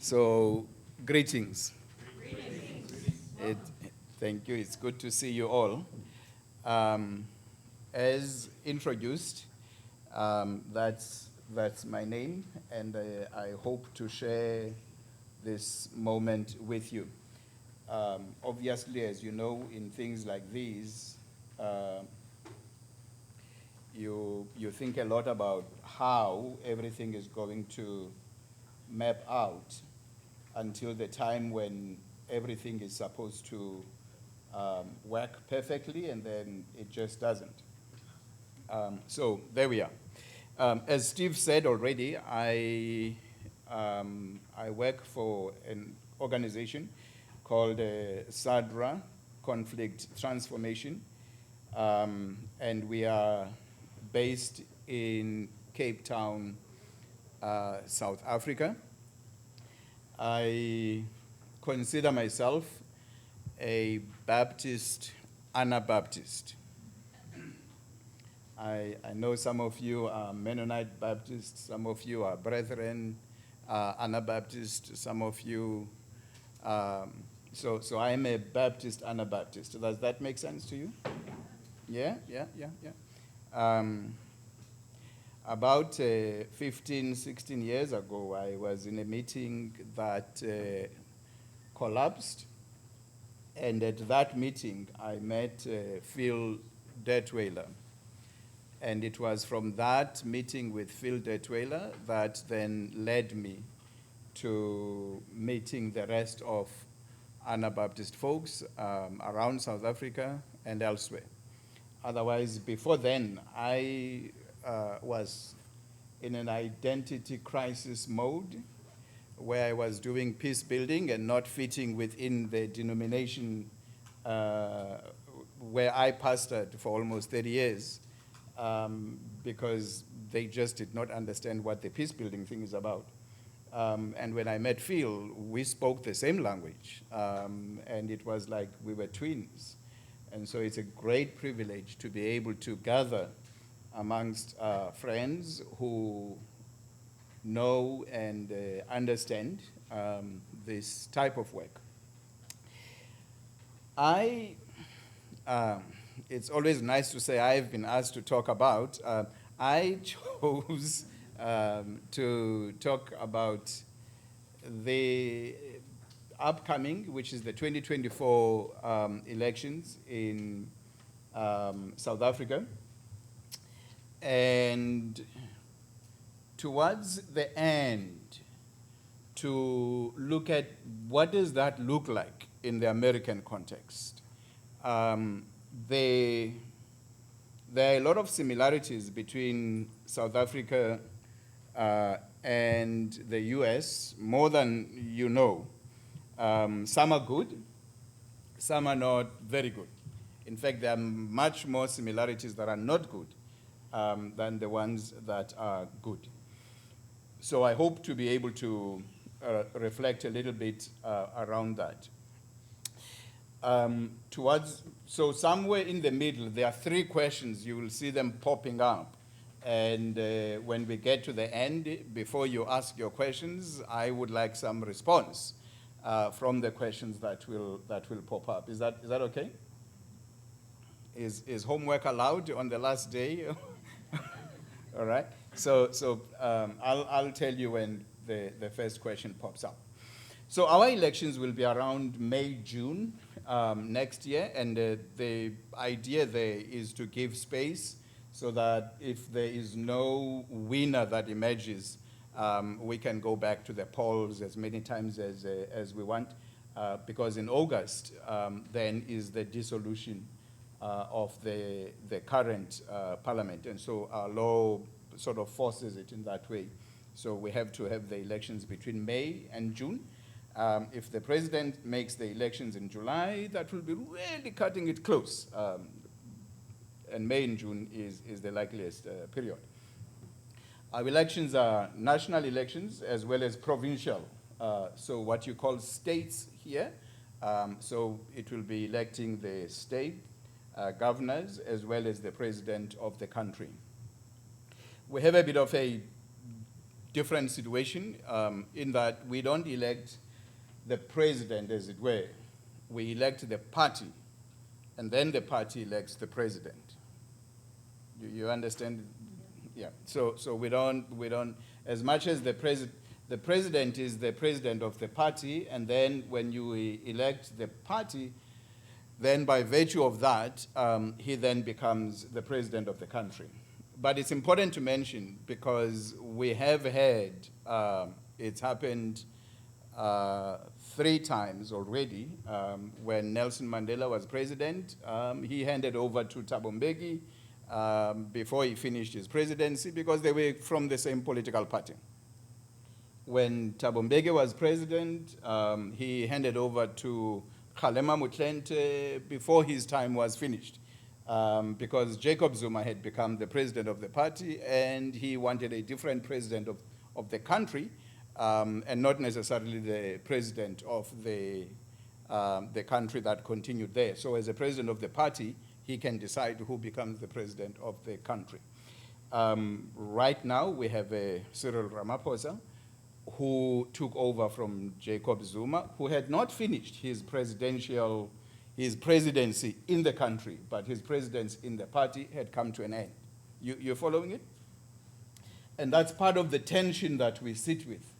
So, greetings. It, Thank you. It's good to see you all. As introduced, that's my name, and I hope to share this moment with you. Obviously, as you know, in things like these, you think a lot about how everything is going to map out until the time when everything is supposed to work perfectly, and then it just doesn't. So there we are. As Steve said already, I work for an organization called SADRA, Conflict Transformation, and we are based in Cape Town, South Africa. I consider myself a Baptist Anabaptist. I know some of you are Mennonite Baptists, some of you are Brethren Anabaptist, some of you, so I'm a Baptist Anabaptist. Does that make sense to you? Yeah. About 15, 16 years ago, I was in a meeting that collapsed, and at that meeting, I met Phil Detweiler. And it was from that meeting with Phil Detweiler that then led me to meeting the rest of Anabaptist folks around South Africa and elsewhere. Otherwise, before then, I was in an identity crisis mode where I was doing peace building and not fitting within the denomination where I pastored for almost 30 years because they just did not understand what the peace building thing is about. And when I met Phil, we spoke the same language, and it was like we were twins. And so it's a great privilege to be able to gather amongst friends who know and understand this type of work. It's always nice to say I've been asked to talk about. I chose to talk about the upcoming, which is the 2024 elections in South Africa. And towards the end, to look at what does that look like in the American context. There are a lot of similarities between South Africa and the US, more than you know. Some are good, some are not very good. In fact, there are much more similarities that are not good than the ones that are good. So I hope to be able to reflect a little bit around that. So somewhere in the middle, there are three questions. You will see them popping up. And when we get to the end, before you ask your questions, I would like some response from the questions that will pop up. Is that okay? Is homework allowed on the last day? All right. So I'll tell you when the first question pops up. So our elections will be around May, June next year, and the idea there is to give space so that if there is no winner that emerges, we can go back to the polls as many times as we want, because in August then is the dissolution of the current parliament, and so our law sort of forces it in that way. So we have to have the elections between May and June. If the president makes the elections in July, that will be really cutting it close. And May and June is the likeliest period. Our elections are national elections as well as provincial. So what you call states here. So it will be electing the state governors as well as the president of the country. We have a bit of a different situation in that we don't elect the president, as it were. We elect the party, and then the party elects the president. You understand? Yeah. So we don't, as much as the president is the president of the party, and then when you elect the party, then by virtue of that, he then becomes the president of the country. But it's important to mention, because we have had, it's happened 3 times already. When Nelson Mandela was president, he handed over to Thabo Mbeki before he finished his presidency, because they were from the same political party. When Thabo Mbeki was president, he handed over to Kgalema Motlanthe before his time was finished, because Jacob Zuma had become the president of the party, and he wanted a different president of the country, and not necessarily the president of the country that continued there. So as a president of the party, he can decide who becomes the president of the country. Right now, we have Cyril Ramaphosa, who took over from Jacob Zuma, who had not finished his presidency in the country, but his presidency in the party had come to an end. You're following it? And that's part of the tension that we sit with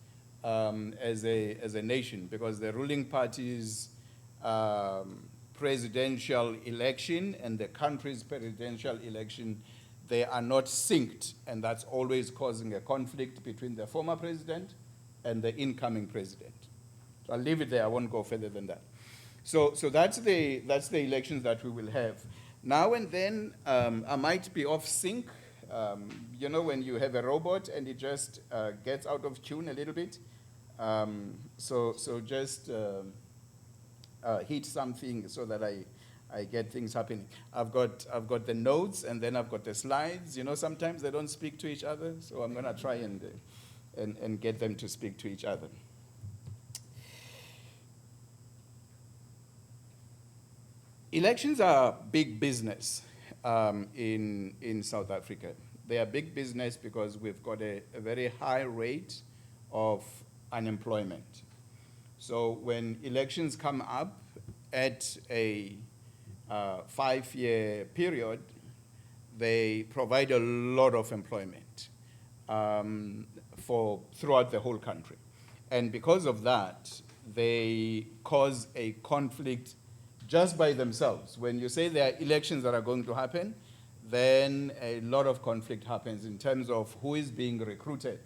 as a nation, because the ruling party's presidential election and the country's presidential election, they are not synced, and that's always causing a conflict between the former president and the incoming president. So I'll leave it there. I won't go further than that. So that's the elections that we will have. Now and then, I might be off sync. You know, when you have a robot and it just gets out of tune a little bit. So just hit something so that I get things happening. I've got the notes, and then I've got the slides. You know, sometimes they don't speak to each other, so I'm going to try and get them to speak to each other. Elections are big business in South Africa. They are big business because we've got a very high rate of unemployment. So when elections come up at a 5-year period, they provide a lot of employment throughout the whole country. And because of that, they cause a conflict just by themselves. When you say there are elections that are going to happen, then a lot of conflict happens in terms of who is being recruited.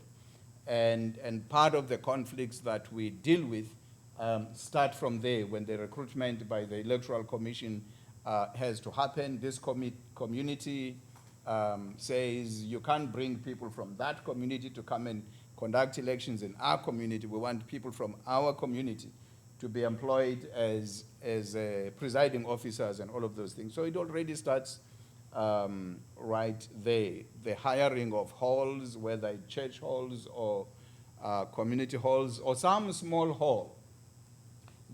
And part of the conflicts that we deal with start from there, when the recruitment by the Electoral Commission has to happen. This community says you can't bring people from that community to come and conduct elections in our community. We want people from our community to be employed as presiding officers and all of those things. So it already starts right there. The hiring of halls, whether church halls or community halls, or some small hall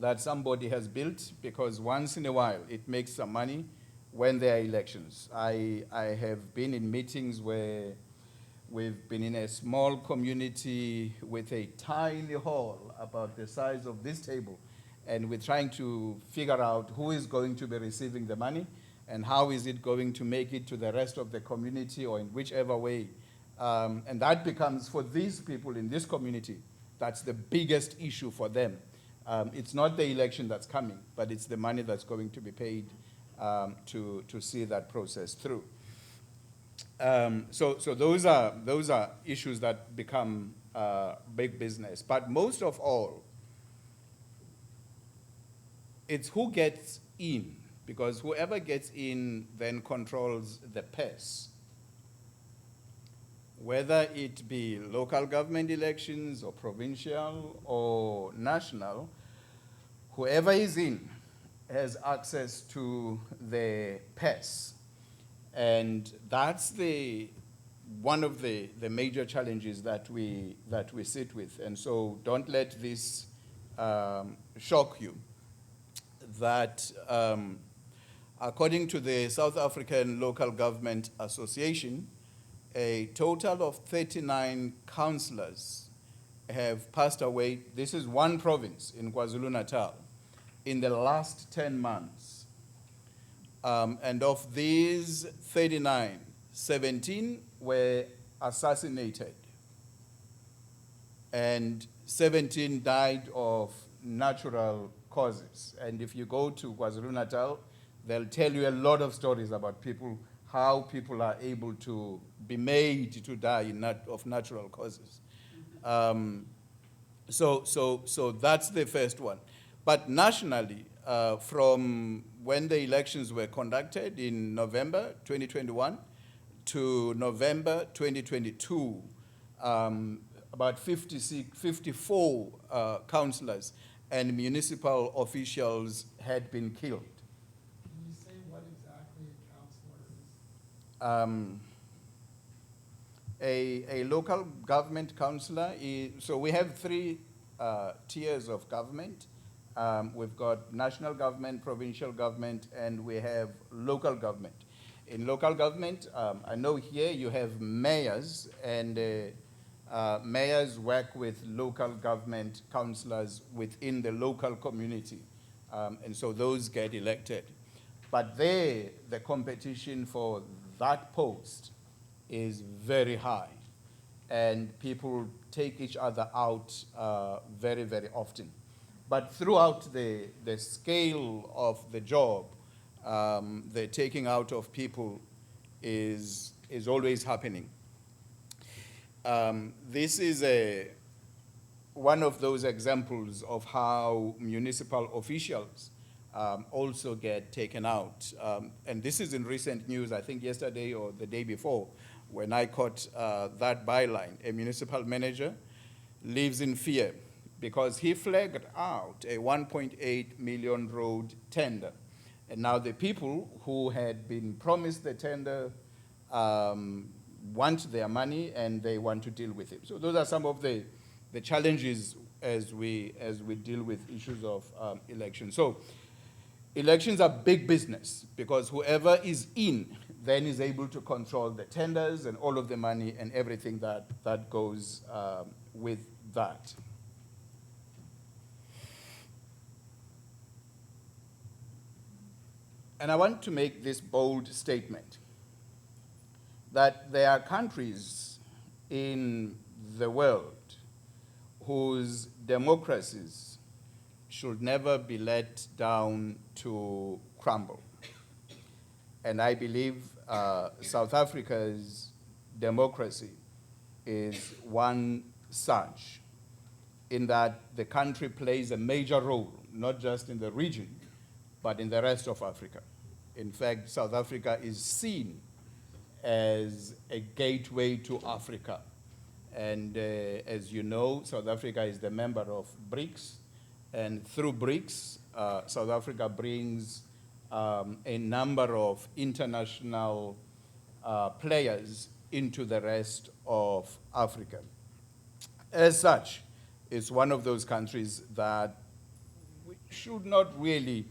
that somebody has built, because once in a while it makes some money when there are elections. I have been in meetings where we've been in a small community with a tiny hall about the size of this table, and we're trying to figure out who is going to be receiving the money and how is it going to make it to the rest of the community, or in whichever way. And that becomes, for these people in this community, that's the biggest issue for them. It's not the election that's coming, but it's the money that's going to be paid to see that process through. So those are issues that become big business. But most of all, it's who gets in, because whoever gets in then controls the purse. Whether it be local government elections or provincial or national, whoever is in has access to the purse. And that's one of the major challenges that we sit with. And so don't let this shock you, that according to the South African Local Government Association, a total of 39 councillors have passed away. This is one province in KwaZulu-Natal in the last 10 months. And of these 39, 17 were assassinated, and 17 died of natural causes. And if you go to KwaZulu-Natal, they'll tell you a lot of stories about people, how people are able to be made to die of natural causes. So that's the first one. But nationally, from when the elections were conducted in November 2021 to November 2022, about 54 councillors and municipal officials had been killed. Can you say what exactly a councillor is? A local government councillor so we have three tiers of government. We've got national government, provincial government, and we have local government. In local government, I know here you have mayors, and mayors work with local government councillors within the local community, and so those get elected. But there, the competition for that post is very high, and people take each other out very, very often. But throughout the scale of the job, the taking out of people is always happening. This is one of those examples of how municipal officials also get taken out. And this is in recent news, I think yesterday or the day before, when I caught that byline. A municipal manager lives in fear because he flagged out a 1.8 million road tender. And now the people who had been promised the tender want their money, and they want to deal with it. So those are some of the challenges as we deal with issues of elections. So elections are big business because whoever is in then is able to control the tenders and all of the money and everything that goes with that. And I want to make this bold statement that there are countries in the world whose democracies should never be let down to crumble. And I believe South Africa's democracy is one such, in that the country plays a major role, not just in the region, but in the rest of Africa. In fact, South Africa is seen as a gateway to Africa. And as you know, South Africa is the member of BRICS. And through BRICS, South Africa brings a number of international players into the rest of Africa. As such, it's one of those countries that should not really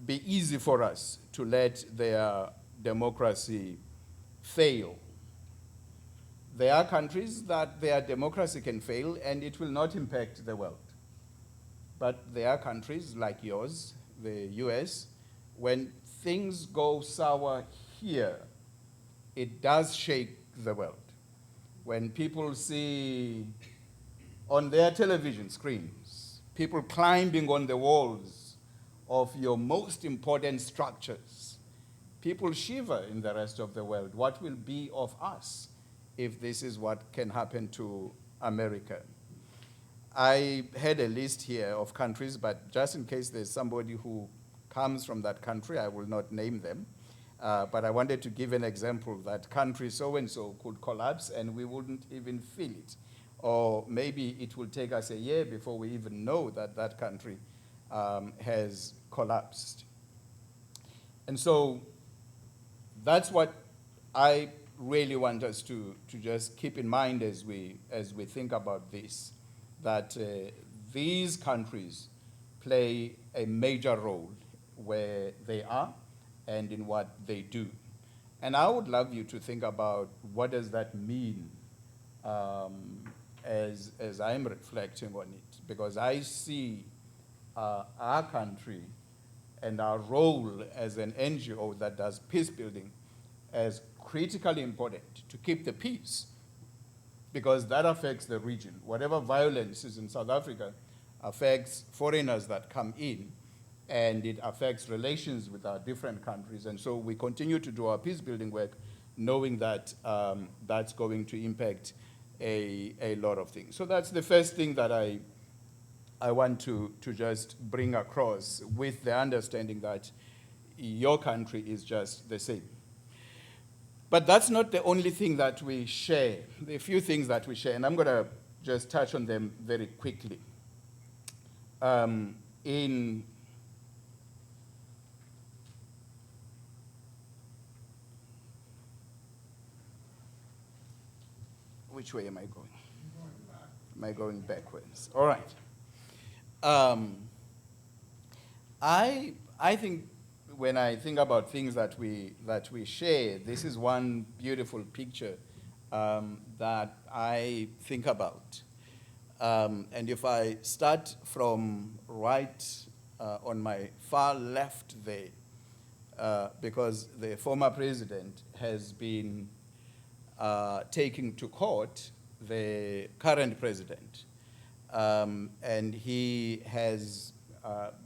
be easy for us to let their democracy fail. There are countries that their democracy can fail and it will not impact the world. But there are countries like yours, the US, when things go sour here, it does shake the world. When people see on their television screens, people climbing on the walls of your most important structures, people shiver in the rest of the world. What will be of us if this is what can happen to America? I had a list here of countries, but just in case there's somebody who comes from that country, I will not name them. But I wanted to give an example that country so-and-so could collapse and we wouldn't even feel it. Or maybe it will take us a year before we even know that that country has collapsed. And so that's what I really want us to just keep in mind as we think about this, that these countries play a major role where they are and in what they do. And I would love you to think about what does that mean as I'm reflecting on it, because I see our country and our role as an NGO that does peace building as critically important to keep the peace, because that affects the region. Whatever violence is in South Africa affects foreigners that come in, and it affects relations with our different countries. And so we continue to do our peace building work, knowing that that's going to impact a lot of things. So that's the first thing that I want to just bring across, with the understanding that your country is just the same. But that's not the only thing that we share. There are a few things that we share, and I'm going to just touch on them very quickly. In which way am I going? Am I going backwards? All right. I think when I think about things that we share, this is one beautiful picture that I think about. And if I start from right on my far left there, because the former president has been taking to court the current president. And he has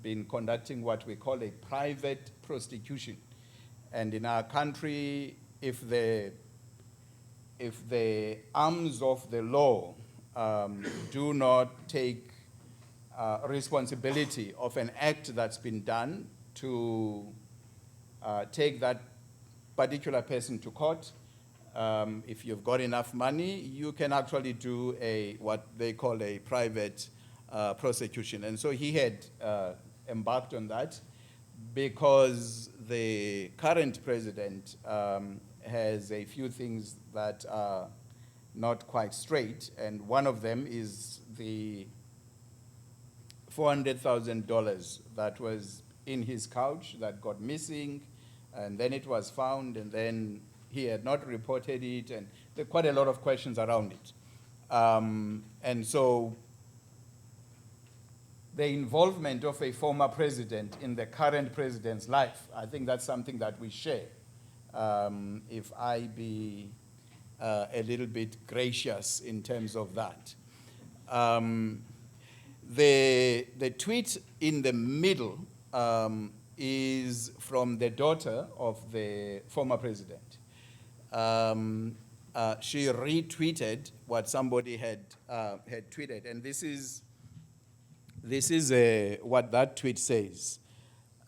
been conducting what we call a private prosecution. And in our country, if the arms of the law do not take responsibility of an act that's been done to take that particular person to court, if you've got enough money, you can actually do what they call a private prosecution. And so he had embarked on that because the current president has a few things that are not quite straight, and one of them is the $400,000 that was in his couch that got missing, and then it was found, and then he had not reported it, and there are quite a lot of questions around it. And so the involvement of a former president in the current president's life, I think that's something that we share. If I be a little bit gracious in terms of that. The tweet in the middle is from the daughter of the former president. She retweeted what somebody had tweeted, and this is what that tweet says,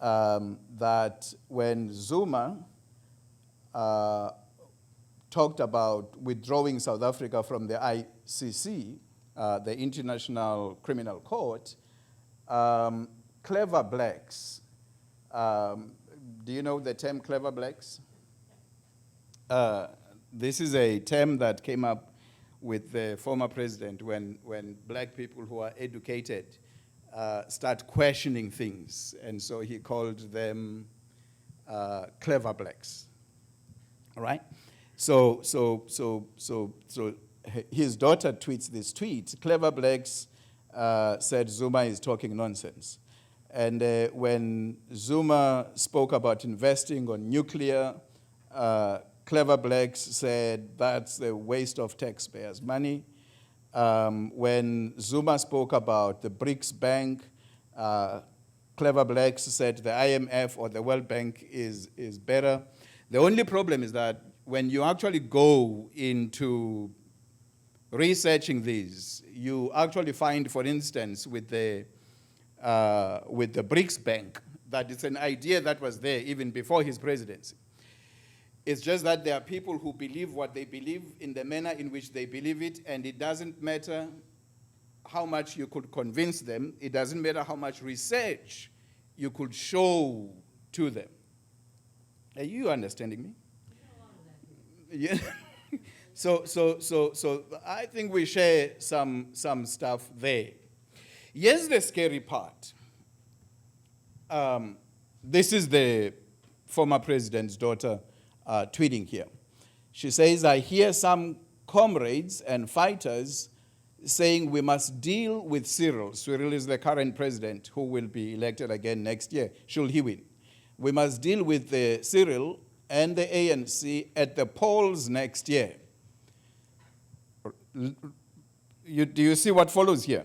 that when Zuma talked about withdrawing South Africa from the ICC, the International Criminal Court, clever blacks, do you know the term clever blacks? This is a term that came up with the former president when black people who are educated start questioning things, and so he called them clever blacks. All right? So his daughter tweets this tweet. Clever blacks said Zuma is talking nonsense. And when Zuma spoke about investing on nuclear, clever blacks said that's a waste of taxpayers' money. When Zuma spoke about the BRICS Bank, clever blacks said the IMF or the World Bank is better. The only problem is that when you actually go into researching these, you actually find, for instance, with the BRICS Bank, that it's an idea that was there even before his presidency. It's just that there are people who believe what they believe in the manner in which they believe it, and it doesn't matter how much you could convince them. It doesn't matter how much research you could show to them. Are you understanding me? Yeah. So I think we share some stuff there. Here's the scary part. This is the former president's daughter tweeting here. She says, I hear some comrades and fighters saying we must deal with Cyril. Cyril is the current president who will be elected again next year, should he win. We must deal with the Cyril and the ANC at the polls next year. Do you see what follows here?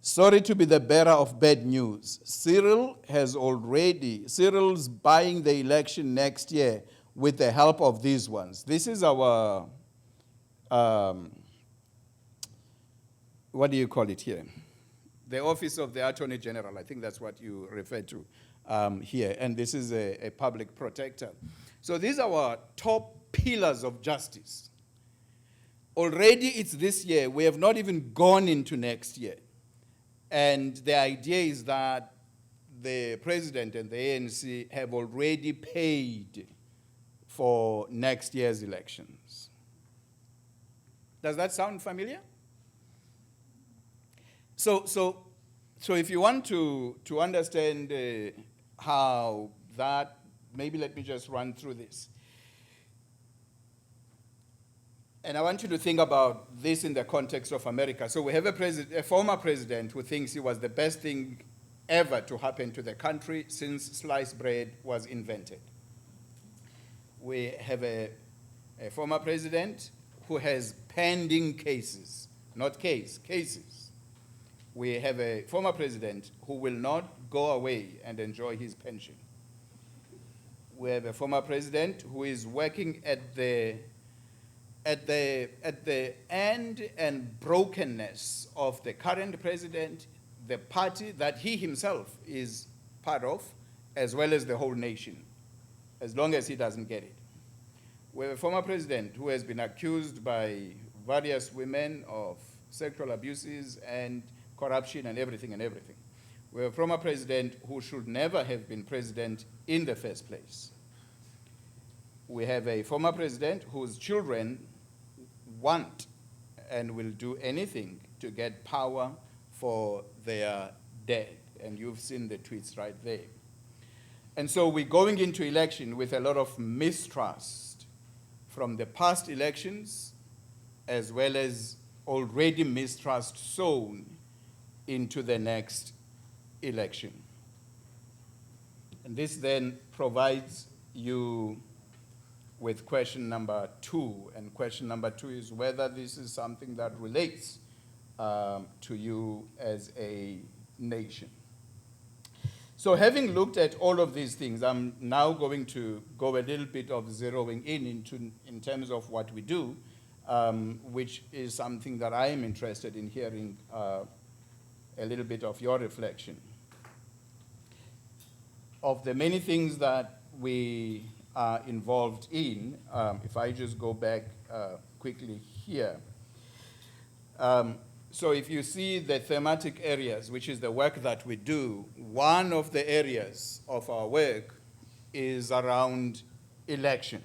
Sorry to be the bearer of bad news. Cyril's buying the election next year with the help of these ones. This is our, what do you call it here? The Office of the Attorney General, I think that's what you refer to here. And this is a public protector. So these are our top pillars of justice. Already it's this year. We have not even gone into next year. And the idea is that the president and the ANC have already paid for next year's elections. Does that sound familiar? So if you want to understand how that, maybe let me just run through this. And I want you to think about this in the context of America. So we have a former president who thinks it was the best thing ever to happen to the country since sliced bread was invented. We have a former president who has pending cases, not cases. We have a former president who will not go away and enjoy his pension. We have a former president who is working at the end and brokenness of the current president, the party that he himself is part of, as well as the whole nation, as long as he doesn't get it. We have a former president who has been accused by various women of sexual abuses and corruption and everything. We have a former president who should never have been president in the first place. We have a former president whose children want and will do anything to get power for their dead. And you've seen the tweets right there. And so we're going into election with a lot of mistrust from the past elections, as well as already mistrust sown into the next election. And this then provides you with question number 2. And question number 2 is whether this is something that relates to you as a nation. So having looked at all of these things, I'm now going to go a little bit of zeroing in terms of what we do, which is something that I am interested in hearing a little bit of your reflection. Of the many things that we are involved in, if I just go back quickly here. So if you see the thematic areas, which is the work that we do, one of the areas of our work is around election.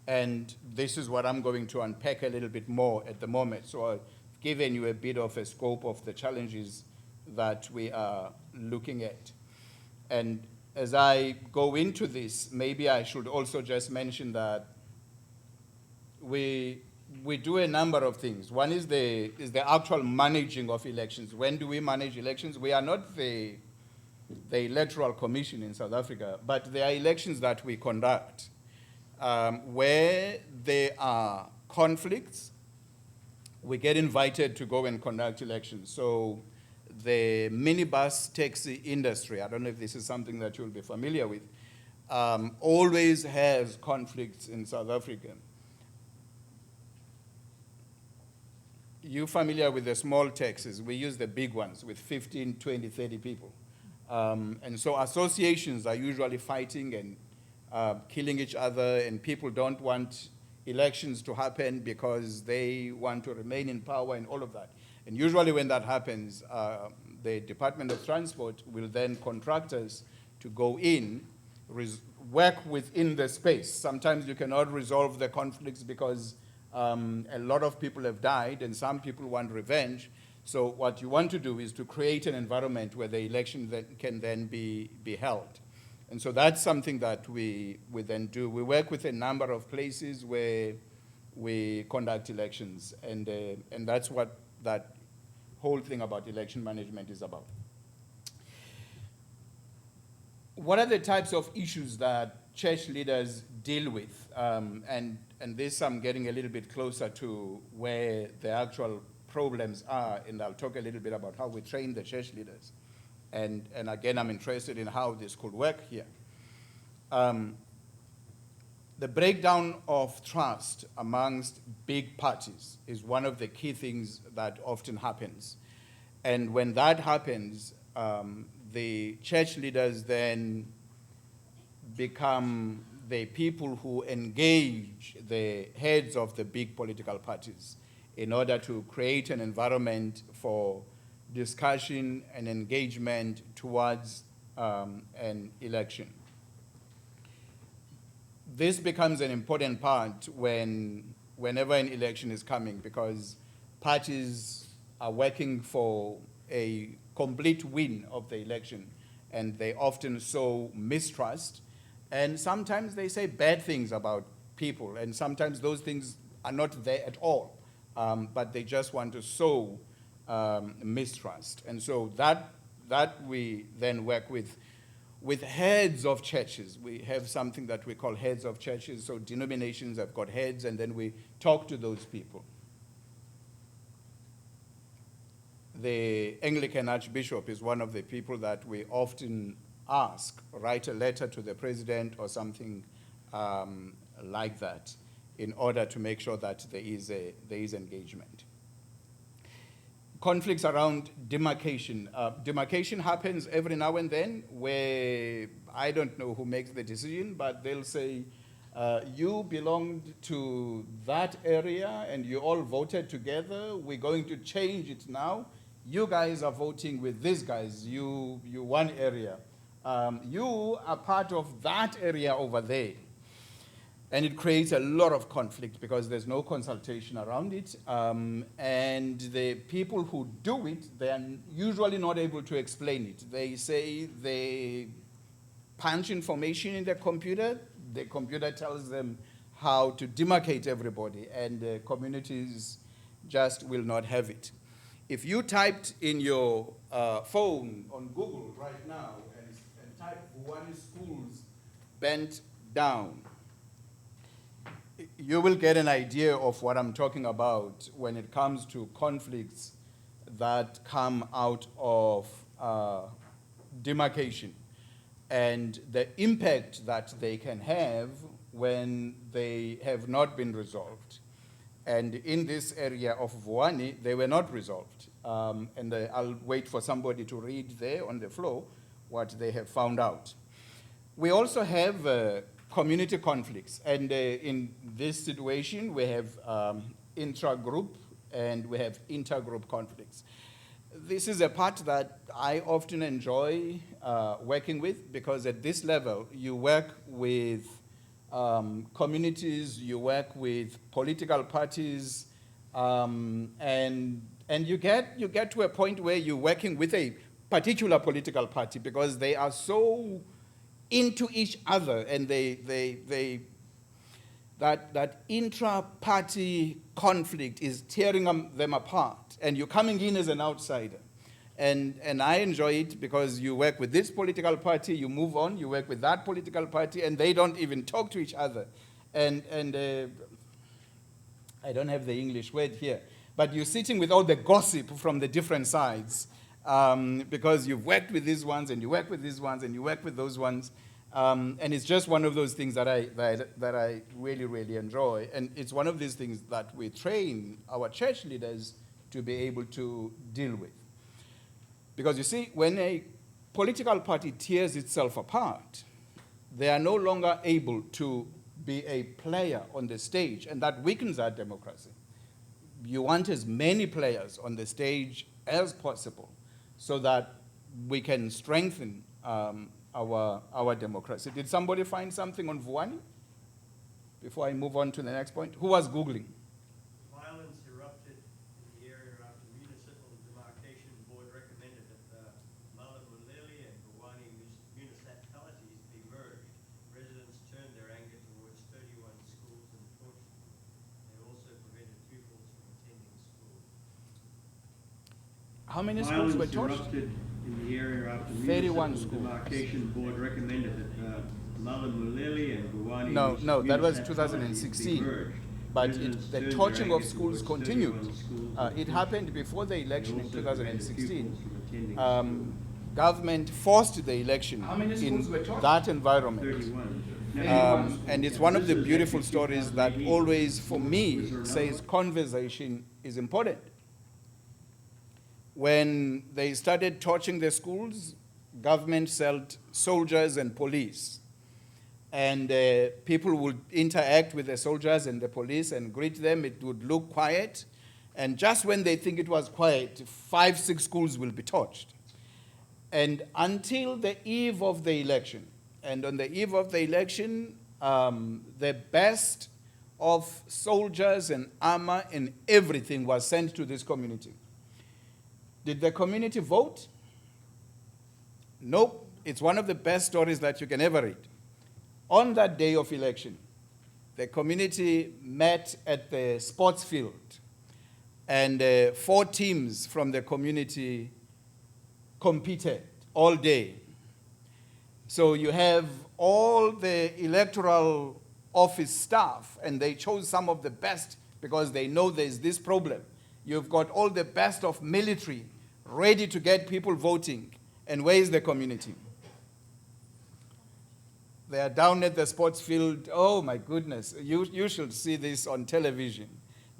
And this is what I'm going to unpack a little bit more at the moment. So I've given you a bit of a scope of the challenges that we are looking at. And as I go into this, maybe I should also just mention that we do a number of things. One is the actual managing of elections. When do we manage elections? We are not the Electoral Commission in South Africa, but there are elections that we conduct where there are conflicts. We get invited to go and conduct elections. So the minibus taxi industry, I don't know if this is something that you'll be familiar with, always has conflicts in South Africa. You familiar with the small taxis? We use the big ones with 15, 20, 30 people. And so associations are usually fighting and killing each other, and people don't want elections to happen because they want to remain in power and all of that. And usually when that happens, the Department of Transport will then contract us to go in, work within the space. Sometimes you cannot resolve the conflicts because a lot of people have died and some people want revenge. So what you want to do is to create an environment where the election can then be held. And so that's something that we then do. We work with a number of places where we conduct elections, and that's what that whole thing about election management is about. What are the types of issues that church leaders deal with? And this I'm getting a little bit closer to where the actual problems are, and I'll talk a little bit about how we train the church leaders. And again, I'm interested in how this could work here. The breakdown of trust amongst big parties is one of the key things that often happens. And when that happens, the church leaders then become the people who engage the heads of the big political parties in order to create an environment for discussion and engagement towards an election. This becomes an important part whenever an election is coming, because parties are working for a complete win of the election, and they often sow mistrust, and sometimes they say bad things about people, and sometimes those things are not there at all, but they just want to sow mistrust. And so that we then work with heads of churches. We have something that we call heads of churches. So denominations have got heads, and then we talk to those people. The Anglican Archbishop is one of the people that we often ask, write a letter to the president or something like that, in order to make sure that there is engagement. Conflicts around demarcation. Demarcation happens every now and then where I don't know who makes the decision, but they'll say, you belonged to that area and you all voted together. We're going to change it now. You guys are voting with these guys, you one area. You are part of that area over there. And it creates a lot of conflict because there's no consultation around it. And the people who do it, they are usually not able to explain it. They say they punch information in the computer tells them how to demarcate everybody, and the communities just will not have it. If you typed in your phone on Google right now and type Siwali schools bent down, you will get an idea of what I'm talking about when it comes to conflicts that come out of demarcation and the impact that they can have when they have not been resolved. And in this area of Vuani, they were not resolved. And I'll wait for somebody to read there on the floor what they have found out. We also have community conflicts. And in this situation, we have intra-group and we have intergroup conflicts. This is a part that I often enjoy working with, because at this level, you work with communities, you work with political parties, and you get to a point where you're working with a particular political party because they are so into each other, and that intra-party conflict is tearing them apart, and you're coming in as an outsider. And I enjoy it because you work with this political party, you move on, you work with that political party, and they don't even talk to each other. And I don't have the English word here, but you're sitting with all the gossip from the different sides, because you've worked with these ones, and you work with these ones, and you work with those ones. And it's just one of those things that I really, really enjoy. And it's one of these things that we train our church leaders to be able to deal with. Because you see, when a political party tears itself apart, they are no longer able to be a player on the stage, and that weakens our democracy. You want as many players on the stage as possible so that we can strengthen our democracy. Did somebody find something on Vuani before I move on to the next point? Who was Googling? Violence erupted in the area after municipal demarcation board recommended that the Mulali and Vuani municipalities be How many schools were Violence torched? erupted in the area after 31 municipal schools. demarcation board recommended that Malamulili and Buwani No, that was municipalities be 2016. merged. But Residents the turned their torching of anger schools towards continued. 31 schools It in happened before the They election in also prevented 2016. pupils from attending Government forced the election How many schools were in torched? that school. environment. 31. And it's one of the This was beautiful actually stories that 2018. always, for Was me, there another says one? conversation is important. When they started torching the schools, government sent soldiers and police. And people would interact with the soldiers and the police and greet them. It would look quiet. And just when they think it was quiet, 5, 6 schools will be torched. And until the eve of the election, and on the eve of the election, the best of soldiers and armor and everything was sent to this community. Did the community vote? Nope. It's one of the best stories that you can ever read. On that day of election, the community met at the sports field, and 4 teams from the community competed all day. So you have all the electoral office staff, and they chose some of the best because they know there's this problem. You've got all the best of military ready to get people voting. And where is the community? They are down at the sports field. Oh my goodness, you should see this on television.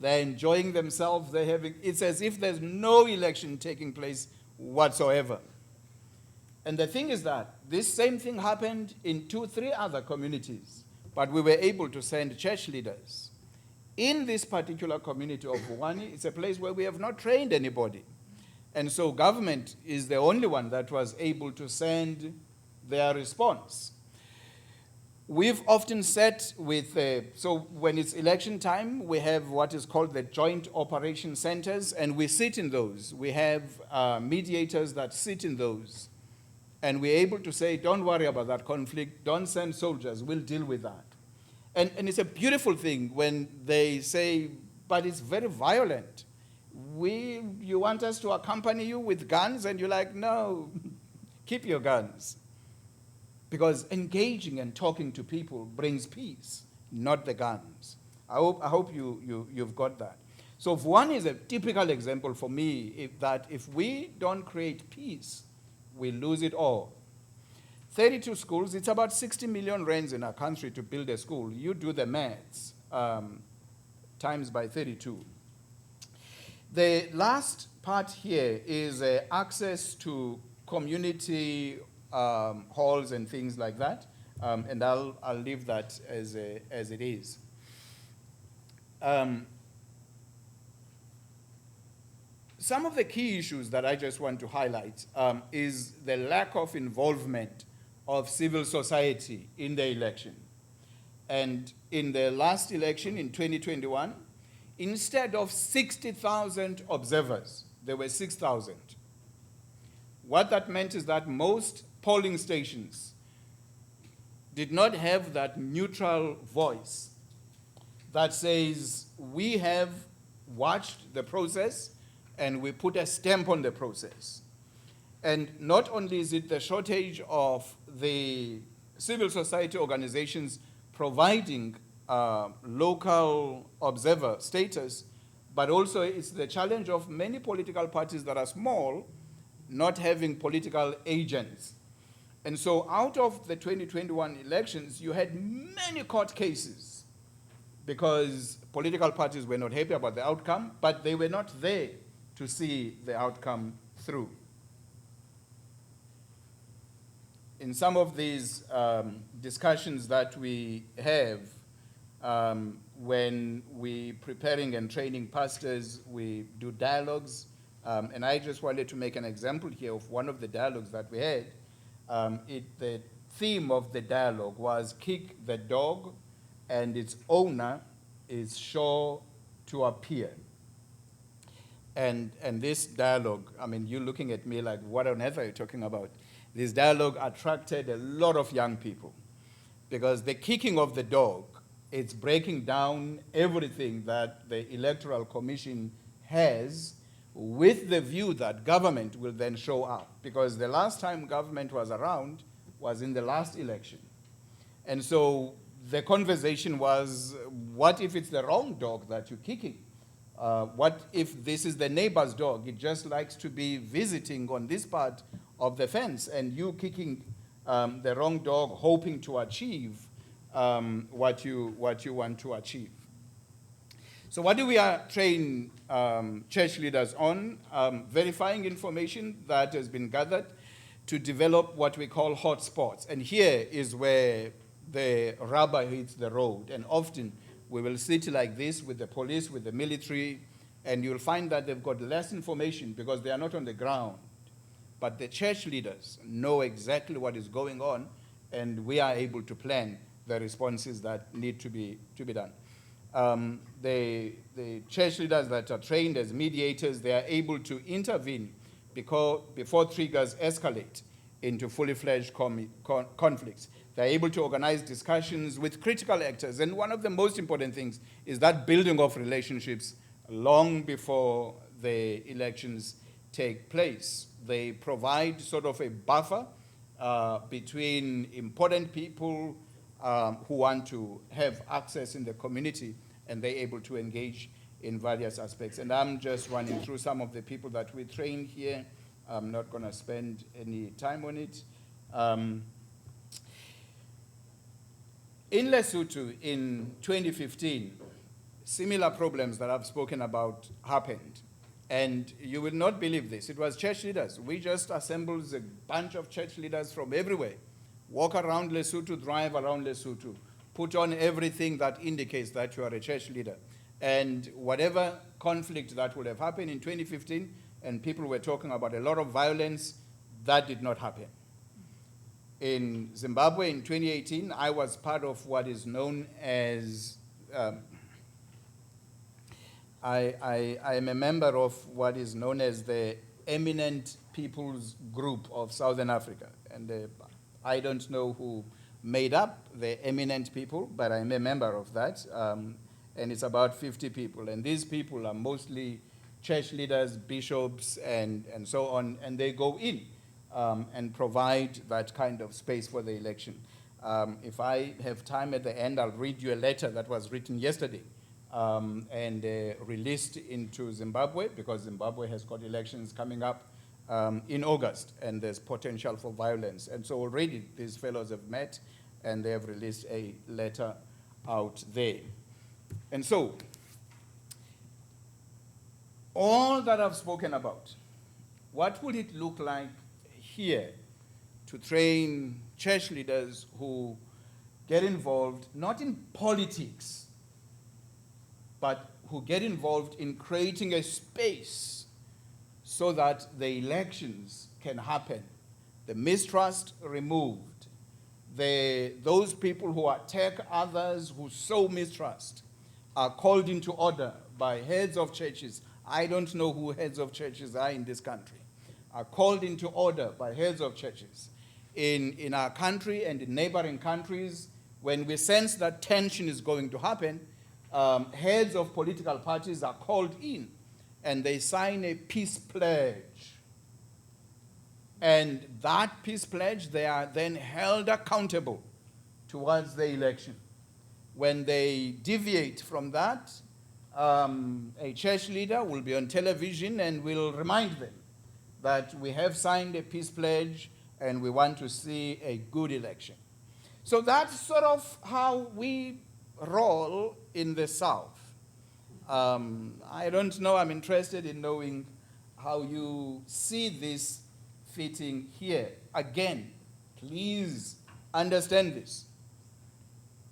They're enjoying themselves. It's as if there's no election taking place whatsoever. And the thing is that this same thing happened in 2, 3 other communities, but we were able to send church leaders. In this particular community of Buwani, it's a place where we have not trained anybody. And so government is the only one that was able to send their response. We've often sat with, so when it's election time, we have what is called the joint operation centers, and we sit in those. We have mediators that sit in those. And we're able to say, don't worry about that conflict, don't send soldiers, we'll deal with that. And it's a beautiful thing when they say, but it's very violent. You want us to accompany you with guns? And you're like, no, keep your guns. Because engaging and talking to people brings peace, not the guns. I hope you've got that. So Buwani is a typical example for me that if we don't create peace, we lose it all. 32 schools, it's about 60 million rands in our country to build a school. You do the maths, times by 32. The last part here is access to community halls and things like that, and I'll leave that as it is. Some of the key issues that I just want to highlight is the lack of involvement of civil society in the election. And in the last election in 2021, instead of 60,000 observers, there were 6,000. What that meant is that most polling stations did not have that neutral voice that says, we have watched the process and we put a stamp on the process. And not only is it the shortage of the civil society organizations providing local observer status, but also it's the challenge of many political parties that are small not having political agents. And so out of the 2021 elections, you had many court cases because political parties were not happy about the outcome, but they were not there to see the outcome through. In some of these discussions that we have, when we preparing and training pastors, we do dialogues. And I just wanted to make an example here of one of the dialogues that we had. The theme of the dialogue was kick the dog and its owner is sure to appear. And this dialogue, I mean, you're looking at me like, what on earth are you talking about? This dialogue attracted a lot of young people because the kicking of the dog, it's breaking down everything that the Electoral Commission has with the view that government will then show up, because the last time government was around was in the last election. And so the conversation was, what if it's the wrong dog that you're kicking? What if this is the neighbor's dog? It just likes to be visiting on this part of the fence, and you kicking the wrong dog, hoping to achieve what you want to achieve. So what do we train church leaders on? Verifying information that has been gathered to develop what we call hotspots. And here is where the rubber hits the road. And often we will sit like this with the police, with the military, and you'll find that they've got less information because they are not on the ground. But the church leaders know exactly what is going on, and we are able to plan the responses that need to be done. The church leaders that are trained as mediators, they are able to intervene before triggers escalate into fully fledged conflicts. They're able to organize discussions with critical actors. And one of the most important things is that building of relationships long before the elections take place. They provide sort of a buffer between important people who want to have access in the community, and they're able to engage in various aspects. And I'm just running through some of the people that we train here. I'm not going to spend any time on it. In Lesotho in 2015, similar problems that I've spoken about happened. And you will not believe this. It was church leaders. We just assembled a bunch of church leaders from everywhere. Walk around Lesotho, drive around Lesotho. Put on everything that indicates that you are a church leader. And whatever conflict that would have happened in 2015, and people were talking about a lot of violence, that did not happen. In Zimbabwe in 2018, I was part of what is known as, I am a member of what is known as the Eminent People's Group of Southern Africa. And I don't know who made up the eminent people, but I'm a member of that. And it's about 50 people. And these people are mostly church leaders, bishops, and so on. And they go in and provide that kind of space for the election. If I have time at the end, I'll read you a letter that was written yesterday and released into Zimbabwe, because Zimbabwe has got elections coming up in August, and there's potential for violence. And so already these fellows have met, and they have released a letter out there. And so, all that I've spoken about, what would it look like here to train church leaders who get involved, not in politics, but who get involved in creating a space so that the elections can happen, the mistrust removed, those people who attack others, who sow mistrust, are called into order by heads of churches. I don't know who heads of churches are in this country. Are called into order by heads of churches. In our country and in neighboring countries, when we sense that tension is going to happen, heads of political parties are called in, and they sign a peace pledge. And that peace pledge, they are then held accountable towards the election. When they deviate from that, a church leader will be on television and will remind them that we have signed a peace pledge and we want to see a good election. So that's sort of how we roll in the South. I don't know, I'm interested in knowing how you see this fitting here. Again, please understand this.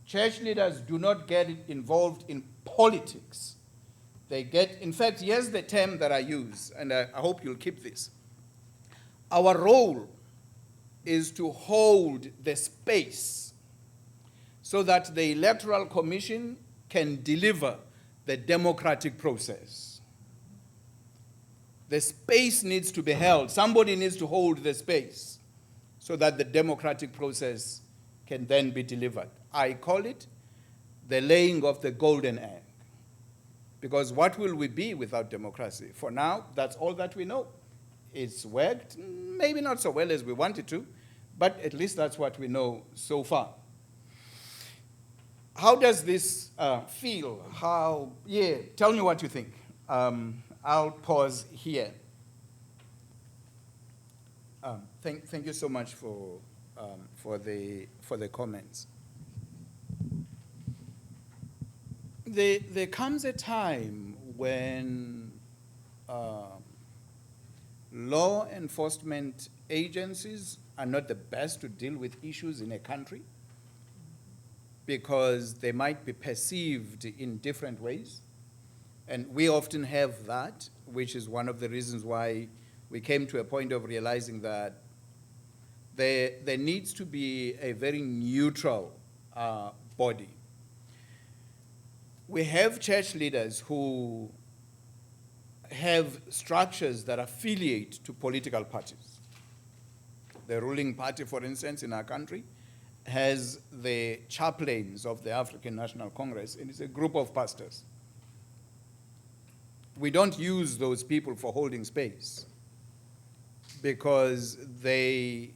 Church leaders do not get involved in politics. They get, in fact, here's the term that I use, and I hope you'll keep this. Our role is to hold the space so that the Electoral Commission can deliver the democratic process. The space needs to be held. Somebody needs to hold the space so that the democratic process can then be delivered. I call it the laying of the golden egg. Because what will we be without democracy? For now, that's all that we know. It's worked, maybe not so well as we wanted to, but at least that's what we know so far. How does this feel? Tell me what you think. I'll pause here. Thank you so much for the comments. There comes a time when law enforcement agencies are not the best to deal with issues in a country because they might be perceived in different ways. And we often have that, which is one of the reasons why we came to a point of realizing that there needs to be a very neutral body. We have church leaders who have structures that affiliate to political parties. The ruling party, for instance, in our country, has the chaplains of the African National Congress, and it's a group of pastors. We don't use those people for holding space because the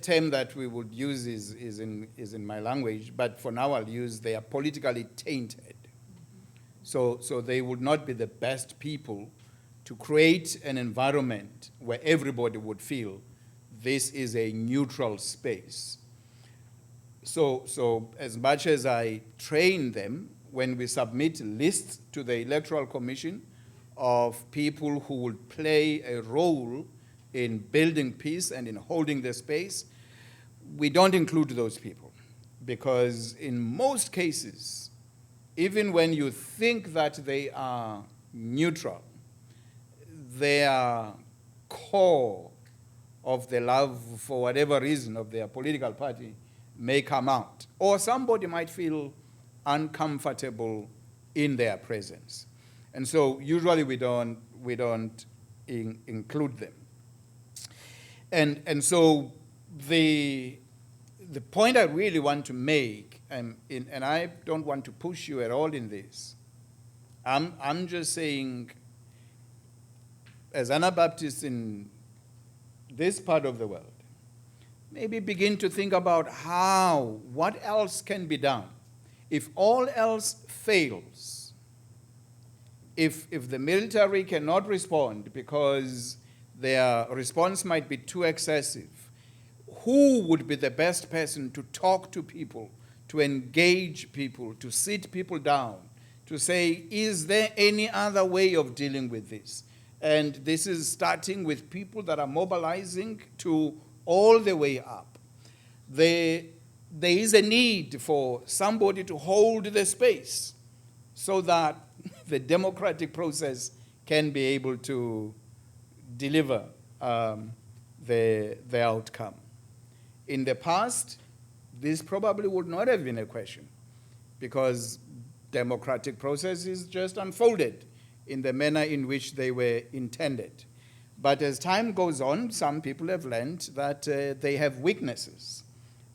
term that we would use is in my language, but for now I'll use they are politically tainted. So they would not be the best people to create an environment where everybody would feel this is a neutral space. So as much as I train them, when we submit lists to the Electoral Commission of people who would play a role in building peace and in holding the space, we don't include those people because in most cases, even when you think that they are neutral, their core of the love, for whatever reason, of their political party may come out. Or somebody might feel uncomfortable in their presence. And so usually we don't include them. And so the point I really want to make, and I don't want to push you at all in this, I'm just saying, as Anabaptists in this part of the world, maybe begin to think about what else can be done. If all else fails, if the military cannot respond because their response might be too excessive, who would be the best person to talk to people, to engage people, to sit people down, to say, is there any other way of dealing with this? And this is starting with people that are mobilizing to all the way up. There is a need for somebody to hold the space so that the democratic process can be able to deliver the outcome. In the past, this probably would not have been a question because democratic processes just unfolded in the manner in which they were intended. But as time goes on, some people have learned that they have weaknesses,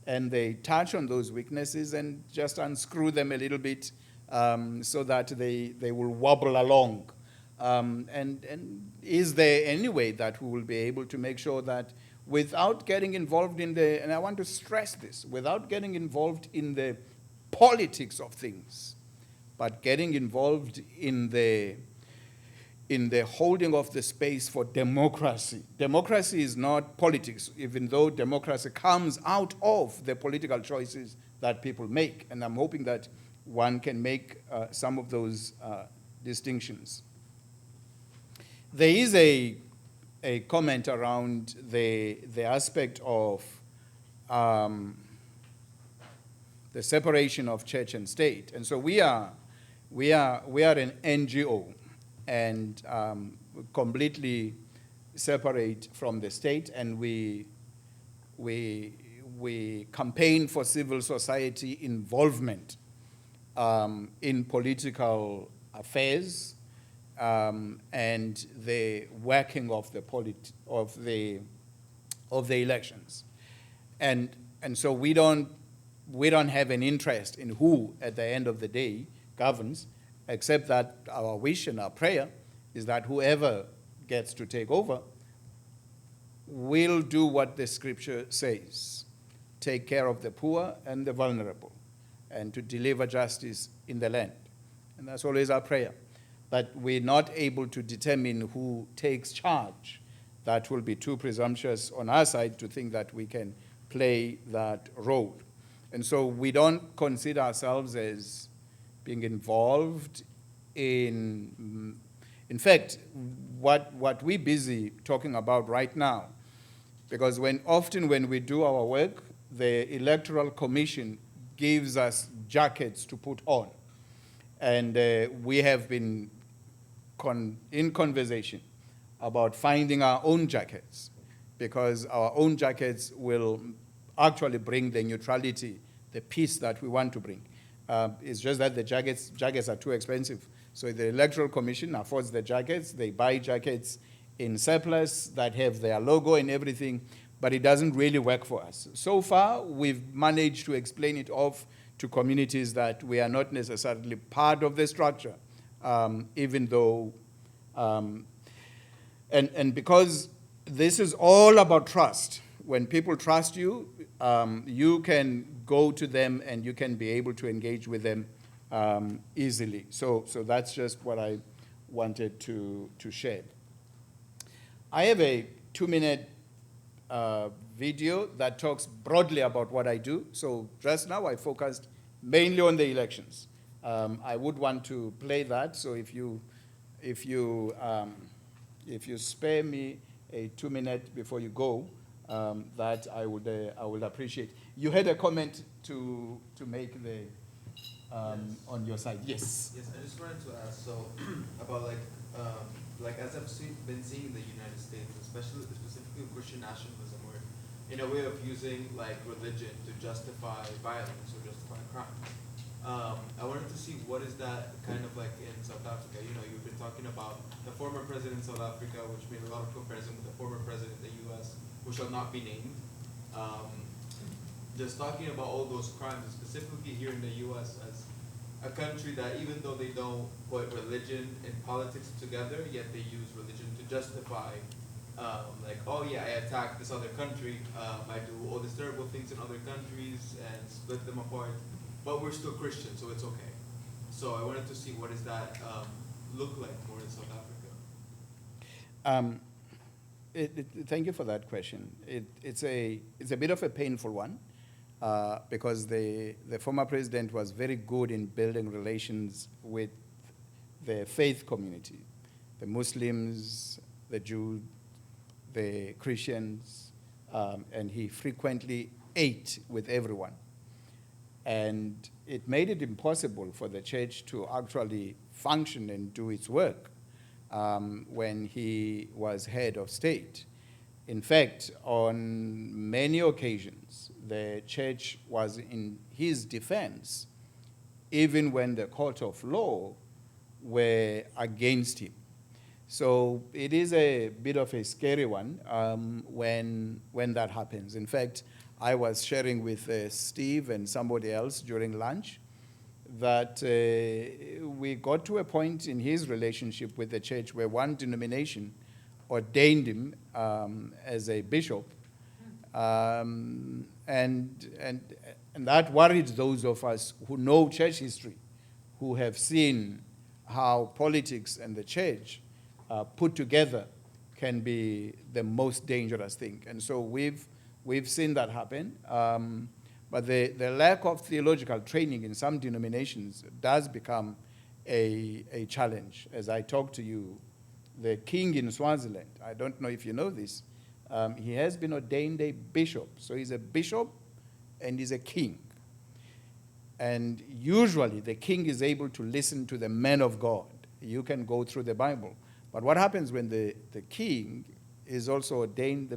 and they touch on those weaknesses and just unscrew them a little bit so that they will wobble along. And is there any way that we will be able to make sure that without getting involved in and I want to stress this, without getting involved in the politics of things, but getting involved in the holding of the space for democracy. Democracy is not politics, even though democracy comes out of the political choices that people make. And I'm hoping that one can make some of those distinctions. There is a comment around the aspect of the separation of church and state. And so we are an NGO and completely separate from the state, and we campaign for civil society involvement in political affairs and the working of the elections, and so we don't we don't have an interest in who, at the end of the day, governs, except that our wish and our prayer is that whoever gets to take over will do what the scripture says, take care of the poor and the vulnerable, and to deliver justice in the land. And that's always our prayer. But we're not able to determine who takes charge. That will be too presumptuous on our side to think that we can play that role. And so we don't consider ourselves as being involved in fact, what we're busy talking about right now, because often when we do our work, the Electoral Commission gives us jackets to put on. And we have been in conversation about finding our own jackets, because our own jackets will actually bring the neutrality, the peace that we want to bring. It's just that the jackets are too expensive. So the Electoral Commission affords the jackets. They buy jackets in surplus that have their logo and everything, but it doesn't really work for us. So far, we've managed to explain it off to communities that we are not necessarily part of the structure, even though, and because this is all about trust. When people trust you, you can go to them and you can be able to engage with them easily. So that's just what I wanted to share. I have a 2-minute video that talks broadly about what I do. So just now I focused mainly on the elections. I would want to play that. So if you spare me a 2-minute before you go, that I would appreciate. You had a comment to make the Yes. on your side. Yes. Yes, I just wanted to ask, so about like as I've been seeing in the United States, specifically Christian nationalism, where in a way of using like religion to justify violence or justify crime. I wanted to see what is that kind of like in South Africa. You know, you've been talking about the former president of South Africa, which made a lot of comparison with the former president of the U.S., who shall not be named. Just talking about all those crimes, and specifically here in the U.S. as a country that even though they don't put religion and politics together, yet they use religion to justify, like, oh yeah, I attacked this other country, I do all these terrible things in other countries and split them apart, but we're still Christian, so it's okay. So I wanted to see what does that look like more in South Africa. Thank you for that question. It's a bit of a painful one. Because the former president was very good in building relations with the faith community, the Muslims, the Jews, the Christians, and he frequently ate with everyone. And it made it impossible for the church to actually function and do its work when he was head of state. In fact, on many occasions, the church was in his defense, even when the court of law were against him. So it is a bit of a scary one when that happens. In fact, I was sharing with Steve and somebody else during lunch that we got to a point in his relationship with the church where one denomination ordained him as a bishop, and that worried those of us who know church history, who have seen how politics and the church put together can be the most dangerous thing. And so we've seen that happen. But the lack of theological training in some denominations does become a challenge. As I talk to you, the king in Swaziland, I don't know if you know this, he has been ordained a bishop. So he's a bishop and he's a king. And usually the king is able to listen to the man of God. You can go through the Bible. But what happens when the king is also ordained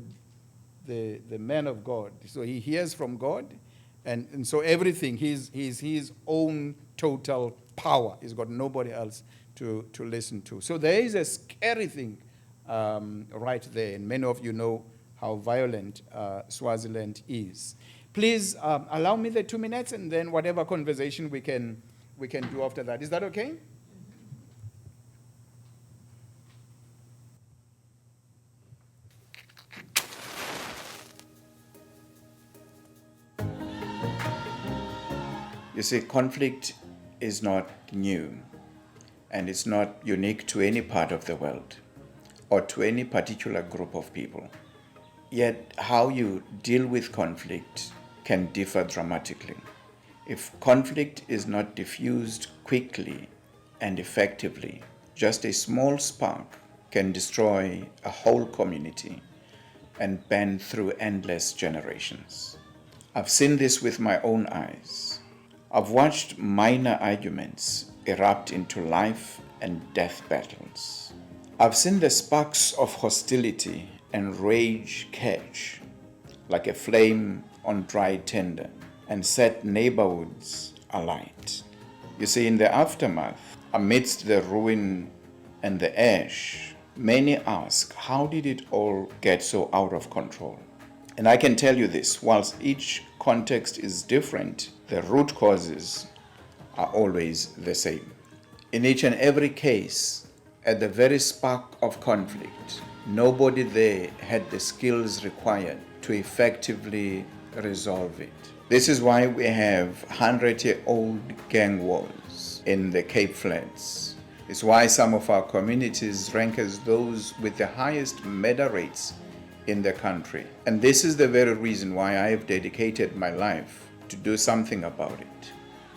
the man of God? So he hears from God, and so everything, he's his own total power. He's got nobody else to listen to. So there is a scary thing right there, and many of you know how violent Swaziland is. Please allow me the 2 minutes, and then whatever conversation we can do after that. Is that okay? You see, conflict is not new, and it's not unique to any part of the world or to any particular group of people. Yet, how you deal with conflict can differ dramatically. If conflict is not diffused quickly and effectively, just a small spark can destroy a whole community and burn through endless generations. I've seen this with my own eyes. I've watched minor arguments erupt into life and death battles. I've seen the sparks of hostility and rage catch like a flame on dry tinder and set neighborhoods alight. You see, in the aftermath, amidst the ruin and the ash, many ask, how did it all get so out of control? And I can tell you this, whilst each context is different, the root causes are always the same. In each and every case, at the very spark of conflict, nobody there had the skills required to effectively resolve it. This is why we have 100-year-old gang wars in the Cape Flats. It's why some of our communities rank as those with the highest murder rates in the country. And this is the very reason why I have dedicated my life to do something about it.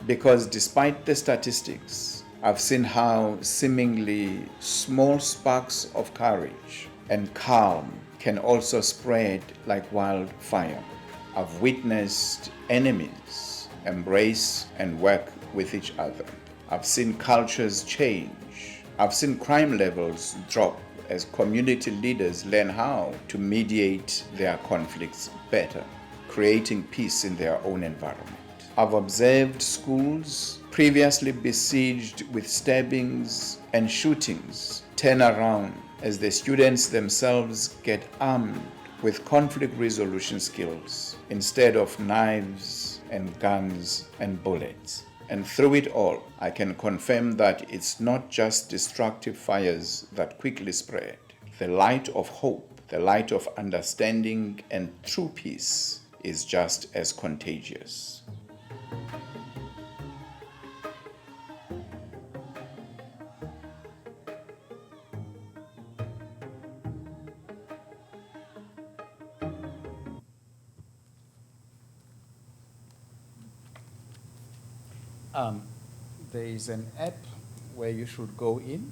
Because despite the statistics, I've seen how seemingly small sparks of courage and calm can also spread like wildfire. I've witnessed enemies embrace and work with each other. I've seen cultures change. I've seen crime levels drop as community leaders learn how to mediate their conflicts better, creating peace in their own environment. I've observed schools previously besieged with stabbings and shootings turn around as the students themselves get armed with conflict resolution skills instead of knives and guns and bullets. And through it all, I can confirm that it's not just destructive fires that quickly spread. The light of hope, the light of understanding and true peace is just as contagious. There is an app where you should go in,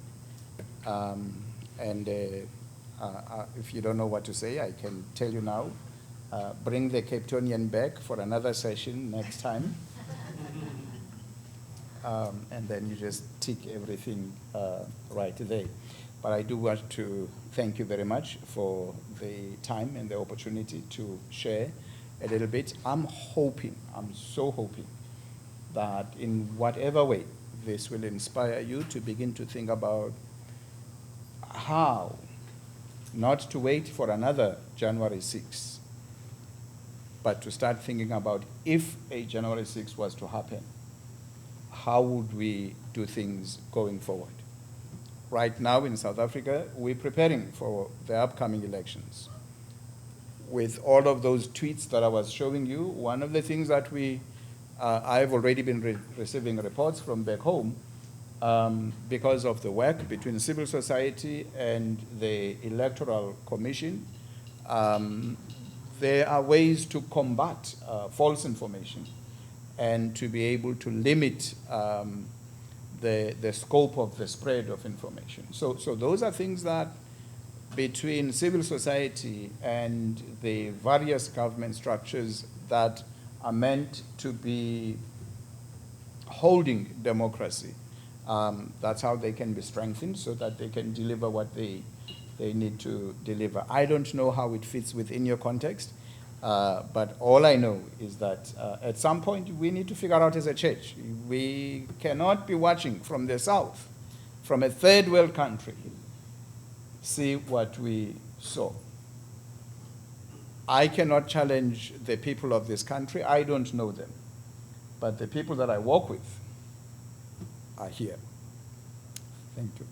and if you don't know what to say, I can tell you now. Bring the Cape Townian back for another session next time. And then you just tick everything right there. But I do want to thank you very much for the time and the opportunity to share a little bit. I'm so hoping that in whatever way this will inspire you to begin to think about how not to wait for another January 6th, but to start thinking about if a January 6th was to happen, how would we do things going forward? Right now in South Africa, we're preparing for the upcoming elections. With all of those tweets that I was showing you, one of the things that I've already been receiving reports from back home because of the work between civil society and the Electoral Commission. There are ways to combat false information and to be able to limit the scope of the spread of information. So those are things that between civil society and the various government structures that are meant to be holding democracy. That's how they can be strengthened so that they can deliver what they need to deliver. I don't know how it fits within your context, but all I know is that at some point we need to figure out as a church. We cannot be watching from the south, from a third world country, see what we saw. I cannot challenge the people of this country. I don't know them. But the people that I work with are here. Thank you.